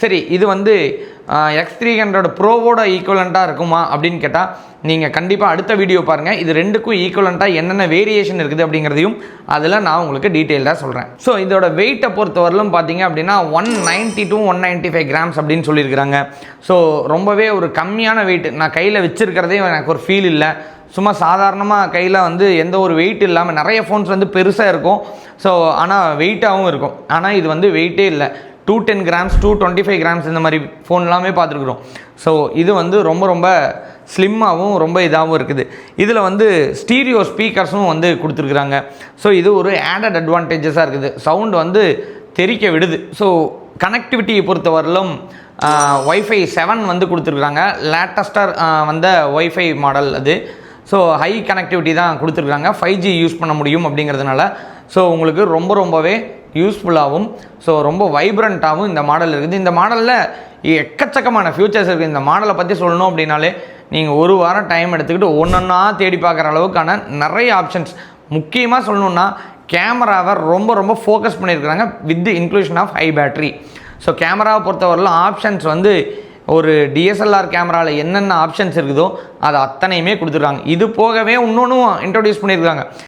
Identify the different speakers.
Speaker 1: சரி இது வந்து X300 ப்ரோவோட ஈக்குவலண்ட்டாக இருக்குமா அப்படின்னு கேட்டால் நீங்கள் கண்டிப்பாக அடுத்த வீடியோ பாருங்கள். இது ரெண்டுக்கும் ஈக்குவலண்ட்டாக என்னென்ன வேரியேஷன் இருக்குது அப்படிங்கிறதையும் அதில் நான் உங்களுக்கு டீட்டெயில்டாக சொல்கிறேன். ஸோ இதோட வெயிட்டை பொறுத்தவரையிலும் பார்த்தீங்க அப்படின்னா 190 to 195 கிராம்ஸ் அப்படின்னு சொல்லியிருக்கிறாங்க. ஸோ ரொம்பவே ஒரு கம்மியான வெயிட். நான் கையில் வச்சுருக்கிறதே எனக்கு ஒரு ஃபீல் இல்லை. சும்மா சாதாரணமாக கையில் வந்து எந்த ஒரு வெயிட் இல்லாமல் நிறைய ஃபோன்ஸ் வந்து பெருசாக இருக்கும். ஸோ ஆனால் வெயிட்டாகவும் இருக்கும். ஆனால் இது வந்து வெயிட்டே இல்லை. 210 கிராம்ஸ் 225 கிராம்ஸ் இந்த மாதிரி ஃபோன் எல்லாமே பார்த்துருக்குறோம். ஸோ இது வந்து ரொம்ப ஸ்லிம்மாகவும் ரொம்ப இதாகவும் இருக்குது. இதில் வந்து ஸ்டீரியோ ஸ்பீக்கர்ஸும் வந்து கொடுத்துருக்குறாங்க. ஸோ இது ஒரு ஆடட் அட்வான்டேஜஸாக இருக்குது. சவுண்டு வந்து தெறிக்க விடுது. ஸோ கனெக்டிவிட்டியை பொறுத்தவரையிலும் Wi-Fi 7 வந்து கொடுத்துருக்குறாங்க. லேட்டஸ்ட்டாக வந்த Wi-Fi மாடல் அது. ஸோ ஹை கனெக்டிவிட்டி தான் கொடுத்துருக்குறாங்க. 5G யூஸ் பண்ண முடியும் அப்படிங்கிறதுனால ஸோ உங்களுக்கு ரொம்பவே யூஸ்ஃபுல்லாகவும் ஸோ ரொம்ப வைப்ரண்ட்டாகவும் இந்த மாடல் இருக்குது. இந்த மாடலில் எக்கச்சக்கமான ஃபியூச்சர்ஸ் இருக்குது. இந்த மாடலை பற்றி சொல்லணும் அப்படின்னாலே நீங்கள் ஒரு வாரம் டைம் எடுத்துக்கிட்டு ஒன்றா தேடி பார்க்குற அளவுக்கான நிறைய ஆப்ஷன்ஸ். முக்கியமாக சொல்லணுன்னா கேமராவை ரொம்ப ஃபோக்கஸ் பண்ணியிருக்கிறாங்க with inclusion of high battery. So கேமராவை பொறுத்தவரையிலும் ஆப்ஷன்ஸ் வந்து ஒரு DSLR கேமராவில் என்னென்ன ஆப்ஷன்ஸ் இருக்குதோ அது அத்தனையுமே கொடுத்துருக்காங்க. இது போகவே இன்னொன்றும் இன்ட்ரடியூஸ் பண்ணியிருக்காங்க.